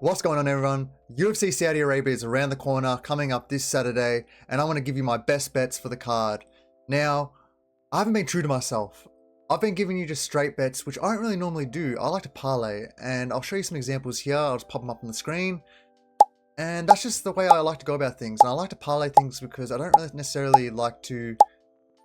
What's going on, everyone? UFC Saudi Arabia is around the corner, coming up this Saturday, and I want to give you my best bets for the card. Now, I haven't been true to myself. I've been giving you just straight bets, which I don't really normally do. I like to parlay, and I'll show you some examples here. I'll just pop them up on the screen. And that's just the way I like to go about things. And I like to parlay things because I don't really necessarily like to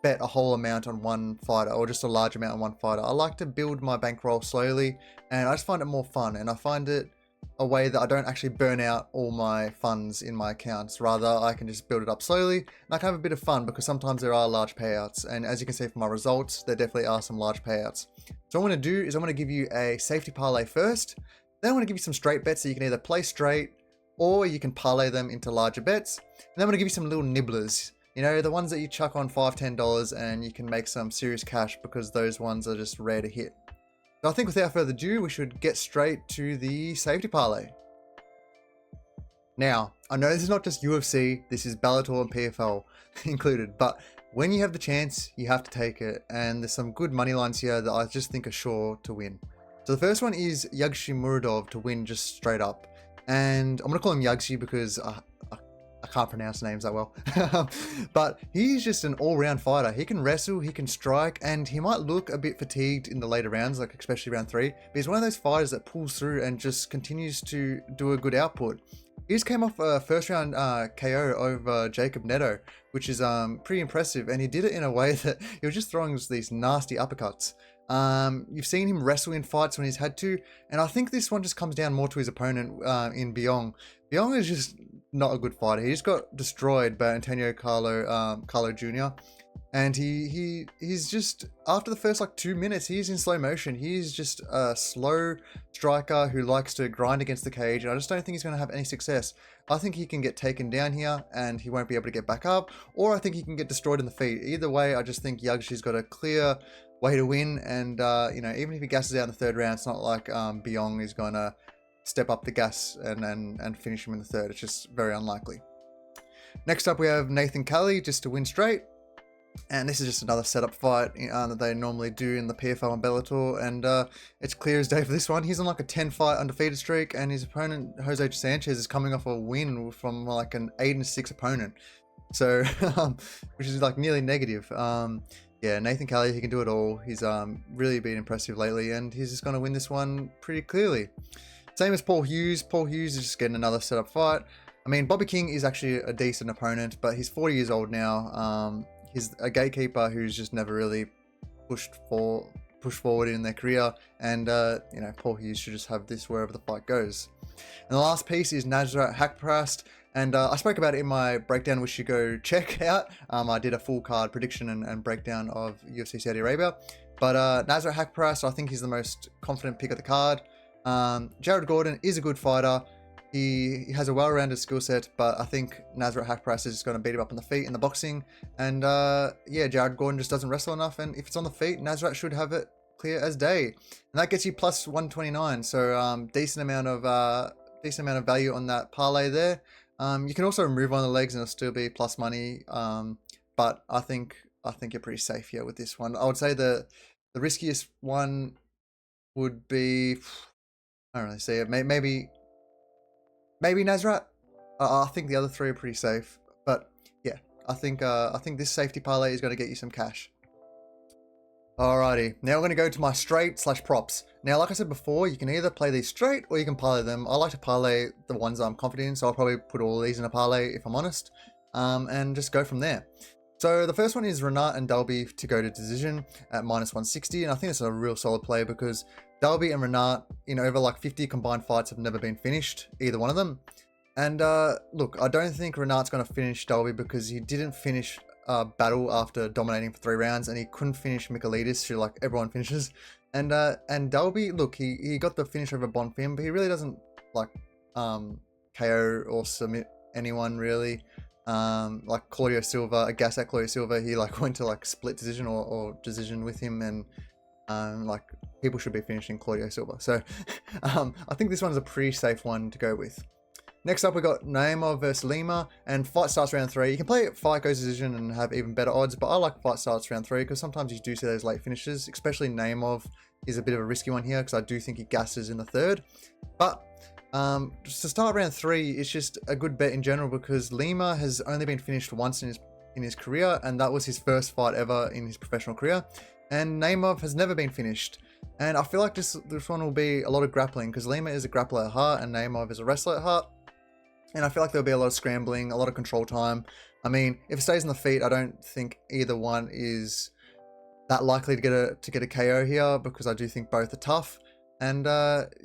bet a whole amount on one fighter or just a large amount on one fighter. I like to build my bankroll slowly, and I just find it more fun, and I find it a way that I don't actually burn out all my funds in my accounts. Rather, I can just build it up slowly, and I can have a bit of fun because sometimes there are large payouts, and as you can see from my results, there definitely are some large payouts. So what I'm going to do is I'm going to give you a safety parlay first, then I'm going to give you some straight bets that you can either play straight or you can parlay them into larger bets, and then I'm going to give you some little nibblers. You know, the ones that you chuck on $5, $10 and you can make some serious cash because those ones are just rare to hit. So I think without further ado, we should get straight to the safety parlay. Now, I know this is not just UFC, this is Bellator and PFL included, but when you have the chance, you have to take it. And there's some good money lines here that I just think are sure to win. So the first one is Yagshi Muradov to win just straight up. And I'm going to call him Yagshi because I can't pronounce names that well. But he's just an all-round fighter. He can wrestle, he can strike, and he might look a bit fatigued in the later rounds, like especially round 3. But he's one of those fighters that pulls through and just continues to do a good output. He just came off a first round KO over Jacob Netto, which is pretty impressive. And he did it in a way that he was just throwing these nasty uppercuts. You've seen him wrestle in fights when he's had to, and I think this one just comes down more to his opponent in Byong. Byong is just not a good fighter. He just got destroyed by Antonio Carlo Jr. And he's just, after the first like 2 minutes, he's in slow motion. He's just a slow striker who likes to grind against the cage, and I just don't think he's going to have any success. I think he can get taken down here and he won't be able to get back up, or I think he can get destroyed in the feet. Either way, I just think Yagshi's got a clear way to win, and you know, even if he gasses out in the 3rd round, it's not like Byong is going to step up the gas and finish him in the 3rd. It's just very unlikely. Next up, we have Nathan Kelly just to win straight. And this is just another setup fight that they normally do in the PFL and Bellator, and it's clear as day for this one. He's on like a 10-fight undefeated streak, and his opponent Jose Sanchez is coming off a win from like an 8-6 opponent, so which is like nearly negative. Yeah, Nathan Kelly, he can do it all. He's really been impressive lately, and he's just going to win this one pretty clearly. Same as Paul Hughes. Paul Hughes is just getting another setup fight. I mean, Bobby King is actually a decent opponent, but he's 40 years old now. He's a gatekeeper who's just never really pushed forward in their career, and you know, Paul Hughes should just have this wherever the fight goes. And the last piece is Nasrat Haqparast, and I spoke about it in my breakdown, which you go check out. I did a full card prediction and breakdown of UFC Saudi Arabia, but Nasrat Haqparast, I think he's the most confident pick of the card. Jared Gordon is a good fighter. He has a well-rounded skill set, but I think Nasrat Haqparast is just going to beat him up on the feet in the boxing. And yeah, Jared Gordon just doesn't wrestle enough, and if it's on the feet, Nasrat should have it clear as day, and that gets you plus 129. So decent amount of value on that parlay there. You can also remove one of the legs and it'll still be plus money. But I think you're pretty safe here with this one. I would say the riskiest one would be, I don't really see it. Maybe Nasrat. I think the other 3 are pretty safe, but yeah, I think this safety parlay is going to get you some cash. Alrighty, now we're going to go to my straight / props. Now, like I said before, you can either play these straight or you can parlay them. I like to parlay the ones I'm confident in, so I'll probably put all these in a parlay if I'm honest, and just go from there. So the first one is Renat and Dalby to go to decision at -160, and I think it's a real solid play because Dalby and Renat in over like 50 combined fights have never been finished, either one of them. And look, I don't think Renat's going to finish Dalby because he didn't finish Battle after dominating for 3 rounds, and he couldn't finish Michailidis, who like everyone finishes. And Dalby, look, he got the finish over Bonfim, but he really doesn't like KO or submit anyone really. Like Claudio Silva, a gas at Claudio Silva, he like went to like split decision or decision with him, and like people should be finishing Claudio Silva. So I think this one's a pretty safe one to go with. Next up, we got Naimov versus Lima, and fight starts round 3. You can play fight goes decision and have even better odds, but I like fight starts round 3 because sometimes you do see those late finishes, especially Naimov is a bit of a risky one here because I do think he gasses in the 3rd. But Just to start round 3, it's just a good bet in general because Lima has only been finished once in his career, and that was his first fight ever in his professional career. And Naimov has never been finished. And I feel like this one will be a lot of grappling because Lima is a grappler at heart and Naimov is a wrestler at heart. And I feel like there'll be a lot of scrambling, a lot of control time. I mean, if it stays on the feet, I don't think either one is that likely to get a KO here because I do think both are tough. And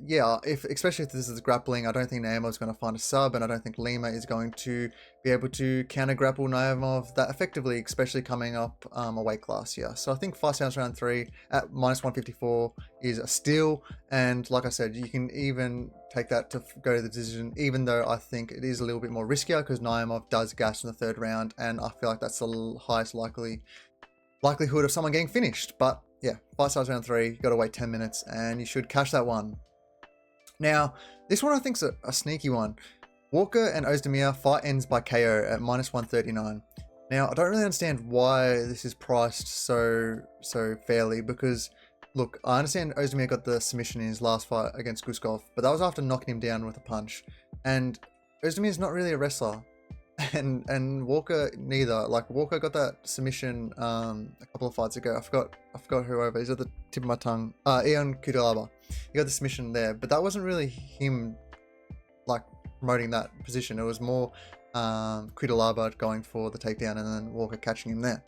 yeah, especially if this is grappling, I don't think Naimov is going to find a sub, and I don't think Lima is going to be able to counter grapple Naimov that effectively, especially coming up a weight class here. So I think 5 rounds round 3 at -154 is a steal, and like I said, you can even take that to go to the decision, even though I think it is a little bit more riskier because Naimov does gas in the 3rd round, and I feel like that's the highest likelihood of someone getting finished. But yeah, 5 stars round 3, you got to wait 10 minutes and you should cash that one. Now, this one I think is a sneaky one. Walker and Ozdemir fight ends by KO at -139. Now, I don't really understand why this is priced so fairly because, look, I understand Ozdemir got the submission in his last fight against Guskov, but that was after knocking him down with a punch. And Ozdemir is not really a wrestler. And Walker neither. Like, Walker got that submission a couple of fights ago. I forgot whoever. He's at the tip of my tongue. Ion Kudalaba. He got the submission there, but that wasn't really him like promoting that position. It was more Kudalaba going for the takedown and then Walker catching him there.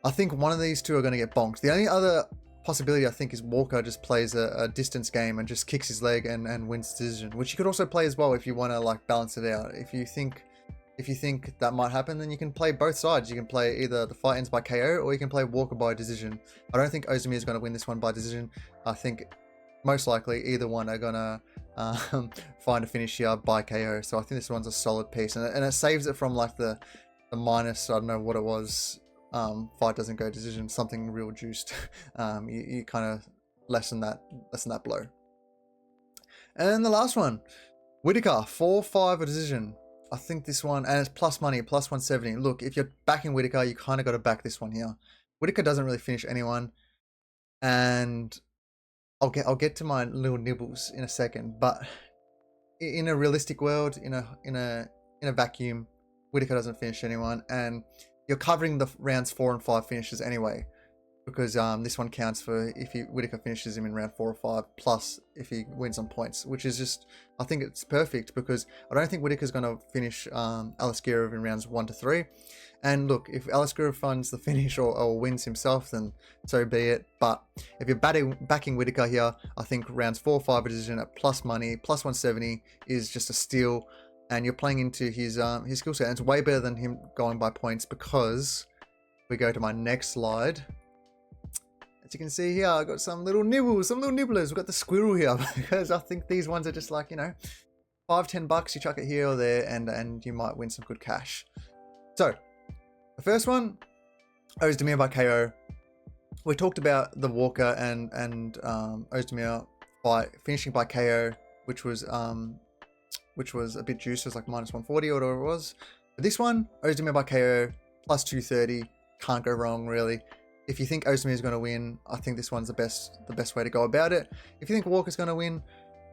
I think one of these two are going to get bonked. The only other possibility I think is Walker just plays a distance game and just kicks his leg and wins the decision, which you could also play as well if you want to like balance it out. If you think that might happen, then you can play both sides. You can play either the fight ends by KO or you can play Walker by decision. I don't think Ozdemir is going to win this one by decision. I think most likely either one are going to find a finish here by KO. So I think this one's a solid piece. And it saves it from like the minus, I don't know what it was, fight doesn't go decision, something real juiced. You kind of lessen that blow. And then the last one, Whittaker, 4-5 a decision. I think this one, and it's plus money, +170. Look, if you're backing Whittaker, you kind of got to back this one here. Whittaker doesn't really finish anyone, and I'll get to my little nibbles in a second. But in a realistic world, in a vacuum, Whittaker doesn't finish anyone, and you're covering the rounds 4 and 5 finishes anyway, because this one counts for if Whittaker finishes him in round 4 or 5, plus if he wins on points, which is just, I think it's perfect because I don't think Whittaker's going to finish Aliskerov in rounds 1 to 3. And look, if Aliskerov finds the finish or wins himself, then so be it. But if you're backing Whittaker here, I think rounds 4 or 5 a decision at plus money, +170 is just a steal. And you're playing into his skill set. And it's way better than him going by points because we go to my next slide. As you can see here, I got some little nibbles, some little nibblers. We've got the squirrel here because I think these ones are just like, you know, $5-10, you chuck it here or there and you might win some good cash. So the first one, Ozdemir by KO. We talked about the Walker and Ozdemir by finishing by KO, which was a bit juiced. It was like -140 or whatever it was. But this one, Ozdemir by KO, +230, can't go wrong really. If you think Ozdemir is going to win, I think this one's the best way to go about it. If you think Walker's going to win,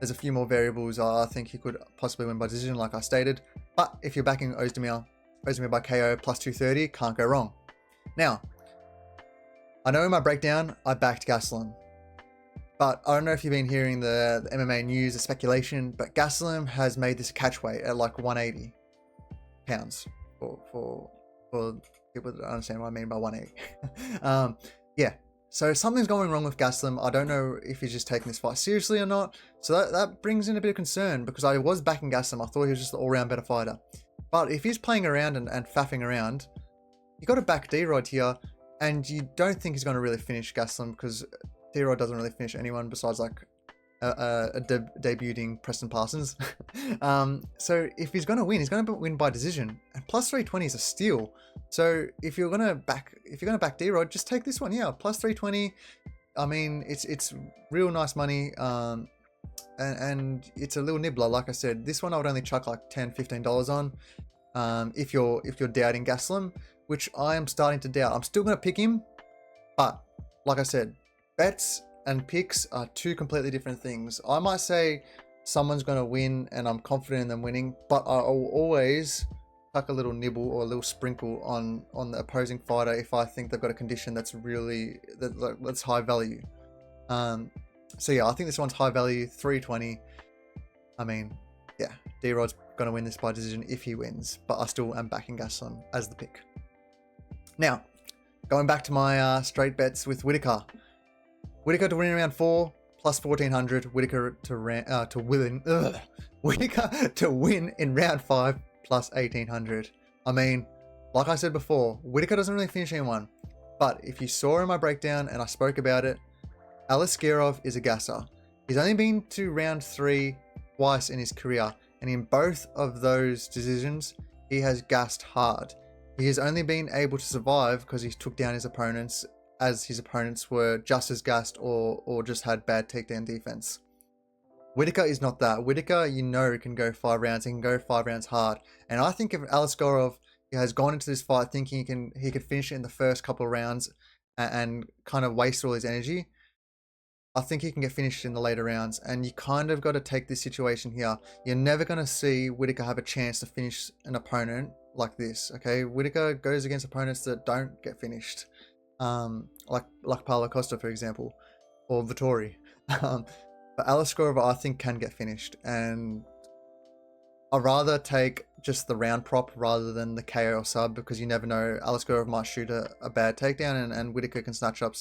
there's a few more variables. I think he could possibly win by decision, like I stated. But if you're backing Ozdemir by KO +230, can't go wrong. Now, I know in my breakdown, I backed Gastelum. But I don't know if you've been hearing the MMA news, the speculation, but Gastelum has made this a catch weight at like 180 pounds for people that understand what I mean by 180. Yeah, so something's going wrong with Gastelum. I don't know if he's just taking this fight seriously or not. So that brings in a bit of concern because I was backing Gastelum. I thought he was just an all-round better fighter. But if he's playing around and faffing around, you got to back D-Rod here, and you don't think he's going to really finish Gastelum because D-Rod doesn't really finish anyone besides like debuting Preston Parsons. So if he's going to win, he's going to win by decision, and +320 is a steal. So if you're going to back D-Rod, just take this one here, +320. I mean, it's real nice money, and it's a little nibbler. Like I said, this one I would only chuck like $10-15 on. If you're doubting Gastelum, which I am starting to doubt. I'm still going to pick him, but like I said, bets and picks are two completely different things. I might say someone's going to win and I'm confident in them winning, but I'll always tuck a little nibble or a little sprinkle on the opposing fighter if I think they've got a condition that's that's high value. So yeah, I think this one's high value, 320. I mean, yeah, D-Rod's going to win this by decision if he wins, but I still am backing Gaston as the pick. Now, going back to my straight bets with Whittaker. Whittaker to win in round 4, plus 1400. Whittaker to win in round 5, plus 1800. I mean, like I said before, Whittaker doesn't really finish anyone. But if you saw in my breakdown and I spoke about it, Aliskerov is a gasser. He's only been to round 3 twice in his career, and in both of those decisions, he has gassed hard. He has only been able to survive because he took down his opponents as his opponents were just as gassed or just had bad takedown defense. Whittaker is not that. Whittaker, you know, can go 5 rounds. He can go 5 rounds hard. And I think if Aliskerov has gone into this fight thinking he could finish it in the first couple of rounds and kind of waste all his energy, I think he can get finished in the later rounds. And you kind of got to take this situation here. You're never going to see Whittaker have a chance to finish an opponent like this, okay? Whittaker goes against opponents that don't get finished. Like Paulo Costa, for example, or Vittori. But Aliskerov, I think, can get finished. And I'd rather take just the round prop rather than the KO or sub, because you never know. Aliskerov might shoot a bad takedown and Whittaker can snatch up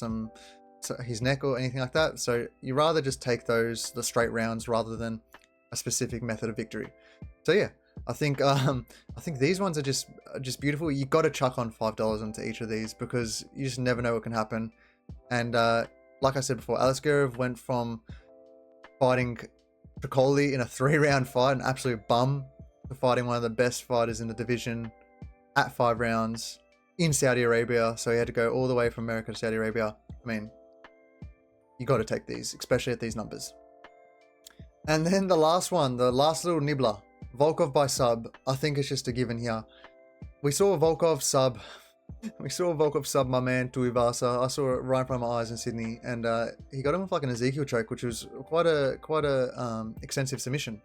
his neck or anything like that. So you rather just take the straight rounds rather than a specific method of victory. So yeah, I think these ones are just beautiful. You got to chuck on $5 onto each of these because you just never know what can happen. And like I said before, Aliskerov went from fighting Piccoli in a 3-round fight, an absolute bum, to fighting one of the best fighters in the division at 5 rounds in Saudi Arabia. So he had to go all the way from America to Saudi Arabia. I mean, you got to take these, especially at these numbers. And then the last one, the last little nibbler, Volkov by sub. I think it's just a given here. We saw Volkov sub my man Tuivasa. I saw it right in front of my eyes in Sydney, and he got him with like an Ezekiel choke, which was quite a extensive submission.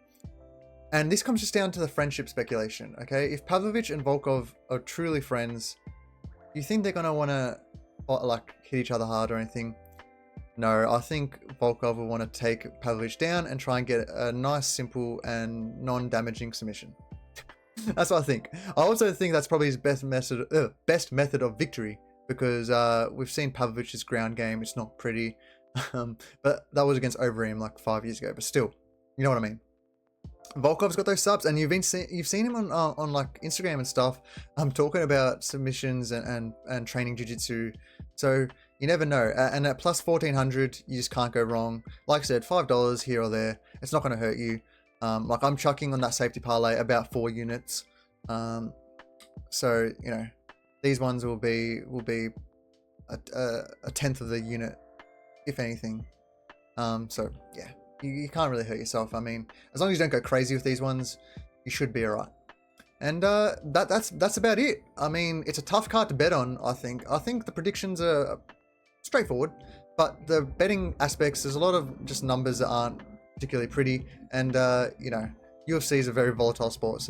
And this comes just down to the friendship speculation, okay? If Pavlovich and Volkov are truly friends, do you think they're gonna want to like hit each other hard or anything? No, I think Volkov will want to take Pavlovich down and try and get a nice, simple, and non-damaging submission. That's what I think. I also think that's probably his best method of victory, because we've seen Pavlovich's ground game. It's not pretty, but that was against Overeem like 5 years ago. But still, you know what I mean. Volkov's got those subs, and you've seen him on like Instagram and stuff. Talking about submissions and training jiu-jitsu. So you never know. And at plus 1400, you just can't go wrong. Like I said, $5 here or there. It's not going to hurt you. Like I'm chucking on that safety parlay about 4 units. So you know, these ones will be a tenth of the unit, if anything. So yeah, you can't really hurt yourself. I mean, as long as you don't go crazy with these ones, you should be alright. And that's about it. I mean, it's a tough card to bet on. I think the predictions are straightforward, but the betting aspects, there's a lot of just numbers that aren't particularly pretty. And you know, UFC is a very volatile sport,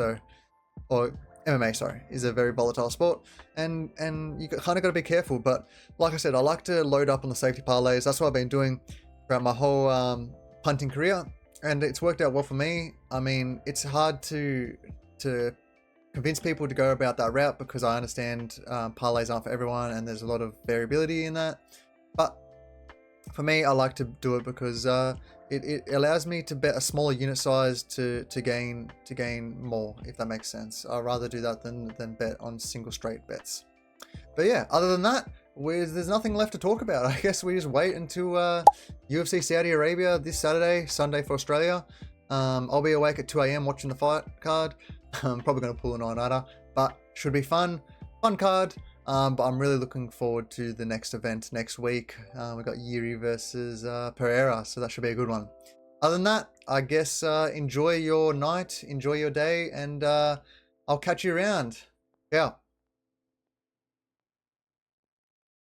or MMA, sorry, is a very volatile sport, and you kind of got to be careful. But like I said, I like to load up on the safety parlays. That's what I've been doing throughout my whole punting career, and it's worked out well for me. I mean, it's hard to convince people to go about that route because I understand parlays aren't for everyone, and there's a lot of variability in that. But for me, I like to do it because it allows me to bet a smaller unit size to gain more, if that makes sense. I'd rather do that than bet on single straight bets. But yeah, other than that, there's nothing left to talk about. I guess we just wait until UFC Saudi Arabia this Sunday for Australia. I'll be awake at 2 a.m. watching the fight card. I'm probably going to pull a 9-nighter, but should be fun card. But I'm really looking forward to the next event next week. We've got Yuri versus Pereira, so that should be a good one. Other than that, I guess enjoy your night, enjoy your day, and I'll catch you around. Yeah.